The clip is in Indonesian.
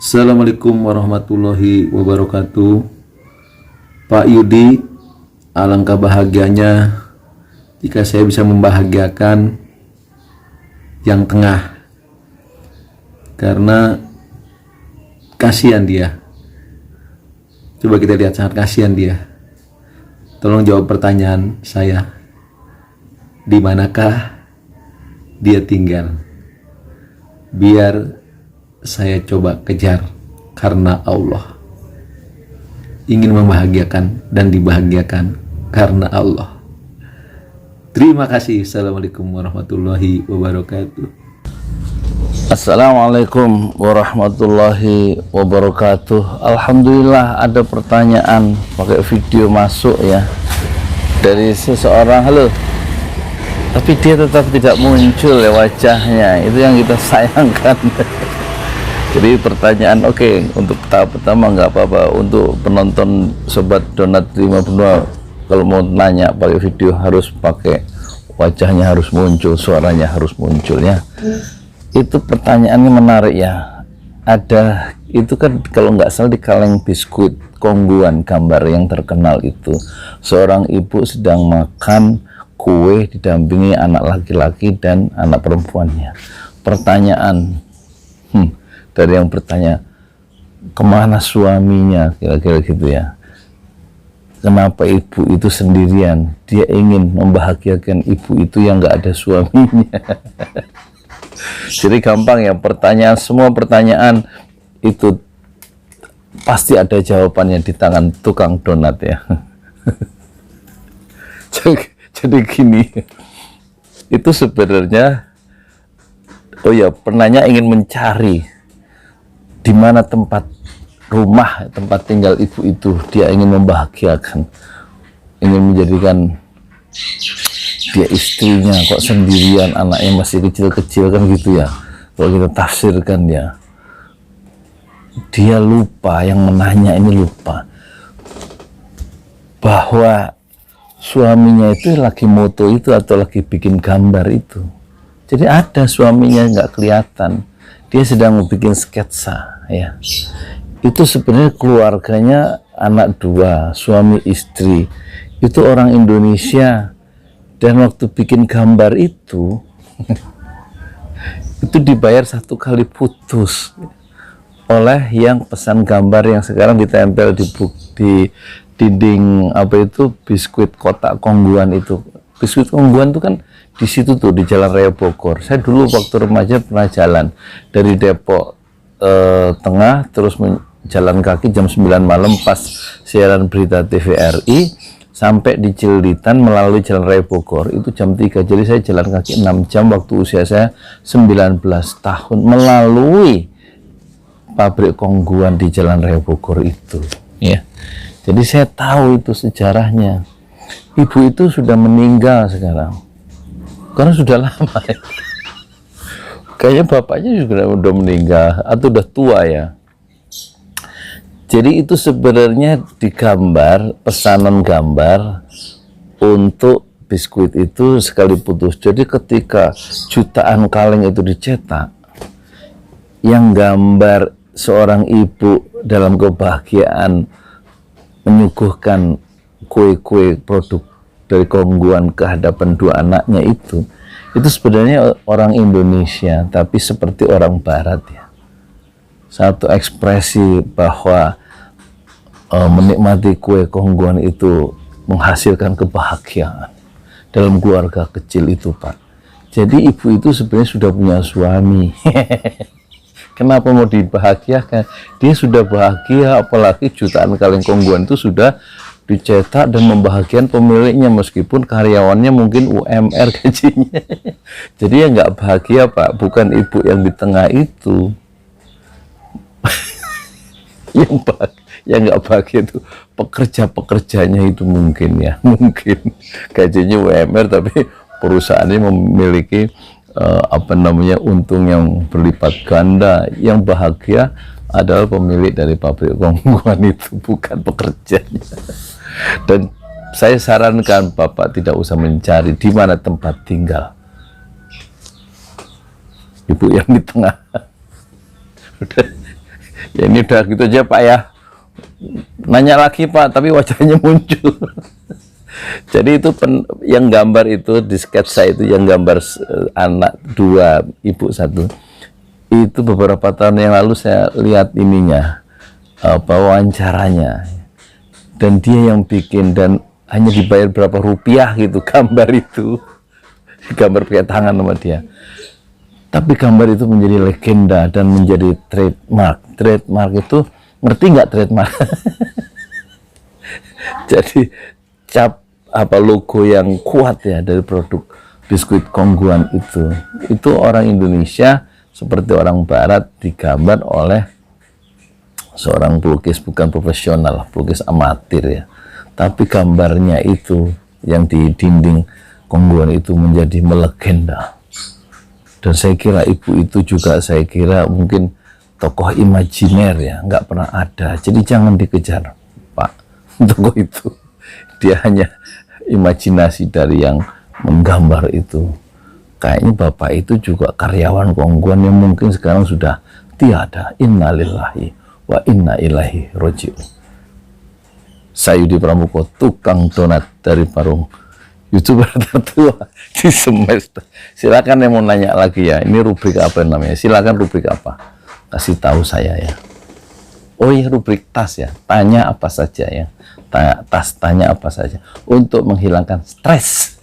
Assalamualaikum warahmatullahi wabarakatuh. Pak Yudi, alangkah bahagianya jika saya bisa membahagiakan yang tengah, karena kasihan dia. Coba kita lihat, sangat kasihan dia. Tolong jawab pertanyaan saya. Di manakah dia tinggal? Biar saya coba kejar, karena Allah ingin membahagiakan dan dibahagiakan karena Allah. Terima kasih. Assalamualaikum warahmatullahi wabarakatuh. Assalamualaikum warahmatullahi wabarakatuh. Alhamdulillah ada pertanyaan pakai video masuk ya dari seseorang. Halo, tapi dia tetap tidak muncul ya wajahnya, itu yang kita sayangkan. Jadi pertanyaan oke, untuk tahap pertama nggak apa-apa. Untuk penonton Sobat Donat 52, kalau mau nanya pakai video harus pakai wajahnya, harus muncul, suaranya harus muncul ya. Itu pertanyaannya menarik ya. Ada itu kan kalau nggak salah di kaleng biskuit Kongguan, gambar yang terkenal itu seorang ibu sedang makan kue didampingi anak laki-laki dan anak perempuannya. Pertanyaan dari yang bertanya, kemana suaminya, kira-kira gitu ya. Kenapa ibu itu sendirian? Dia ingin membahagiakan ibu itu yang nggak ada suaminya. Jadi gampang ya, pertanyaan, semua pertanyaan itu pasti ada jawabannya di tangan tukang donat ya. Jadi gini, itu sebenarnya, oh ya, penanya ingin mencari di mana tempat rumah, tempat tinggal ibu itu. Dia ingin membahagiakan, ingin menjadikan dia istrinya, kok sendirian, anaknya masih kecil-kecil kan gitu ya. Kalau kita tafsirkan ya, dia lupa, yang menanya ini lupa bahwa suaminya itu lagi moto itu atau lagi bikin gambar itu. Jadi ada suaminya nggak kelihatan, dia sedang bikin sketsa ya. Itu sebenarnya keluarganya anak dua, suami istri, itu orang Indonesia. Dan waktu bikin gambar itu itu dibayar 1 kali putus oleh yang pesan gambar yang sekarang ditempel di dinding apa itu, biskuit kotak Kongguan itu. Biskuit Kongguan itu kan di situ tuh, di Jalan Raya Bogor. Saya dulu waktu remaja pernah jalan dari Depok Tengah, terus jalan kaki jam 9 malam pas siaran berita TVRI sampai di Cililitan melalui Jalan Raya Bogor itu jam 3. Jadi saya jalan kaki 6 jam waktu usia saya 19 tahun melalui pabrik Kongguan di Jalan Raya Bogor itu ya. Jadi saya tahu itu sejarahnya. Ibu itu sudah meninggal sekarang karena sudah lama ya. Kayaknya bapaknya juga udah meninggal atau udah tua ya. Jadi itu sebenarnya digambar, pesanan gambar untuk biskuit itu sekali putus. Jadi ketika jutaan kaleng itu dicetak, yang gambar seorang ibu dalam kebahagiaan menyuguhkan kue-kue produk dari Kongguan ke hadapan dua anaknya itu sebenarnya orang Indonesia, tapi seperti orang Barat ya. Satu ekspresi bahwa menikmati kue Kongguan itu menghasilkan kebahagiaan dalam keluarga kecil itu, Pak. Jadi ibu itu sebenarnya sudah punya suami. Kenapa mau dibahagiakan? Dia sudah bahagia, apalagi jutaan kaleng Kongguan itu sudah dicetak dan membahagiakan pemiliknya, meskipun karyawannya mungkin UMR gajinya. Jadi ya nggak bahagia, Pak, bukan ibu yang di tengah itu. yang nggak bahagia itu pekerja-pekerjanya itu mungkin ya, mungkin gajinya UMR tapi perusahaannya memiliki untung yang berlipat ganda. Yang bahagia adalah pemilik dari pabrik Kongguan itu, bukan pekerjanya. Dan saya sarankan Bapak tidak usah mencari di mana tempat tinggal ibu yang di tengah. Ya ini udah gitu aja Pak ya. Nanya lagi Pak, tapi wajahnya muncul. Jadi itu yang gambar itu di sketsa itu yang gambar anak 2, ibu 1. Itu beberapa tahun yang lalu saya lihat ininya, wawancaranya. Dan dia yang bikin dan hanya dibayar berapa rupiah gitu gambar itu. Gambar pakai tangan sama dia. Tapi gambar itu menjadi legenda dan menjadi trademark. Trademark itu, ngerti nggak trademark? Jadi cap logo yang kuat ya dari produk biskuit Kongguan itu orang Indonesia seperti orang Barat digambar oleh seorang pelukis bukan profesional, pelukis amatir ya. Tapi gambarnya itu yang di dinding Kongguan itu menjadi melegenda. Dan saya kira ibu itu juga saya kira mungkin tokoh imajiner ya, nggak pernah ada. Jadi jangan dikejar Pak tokoh itu. Dia hanya imajinasi dari yang menggambar itu. Kayaknya bapak itu juga karyawan Kongguan yang mungkin sekarang sudah tiada. Innalillahi wa inna ilaihi roji'un. Sayudi Pramuko, tukang donat dari Parung, YouTuber tertua di semester. Silakan yang mau nanya lagi ya. Ini rubrik apa namanya? Silakan rubrik apa? Kasih tahu saya ya. Oh iya, rubrik tas ya. Tanya apa saja ya. Tanya apa saja untuk menghilangkan stres.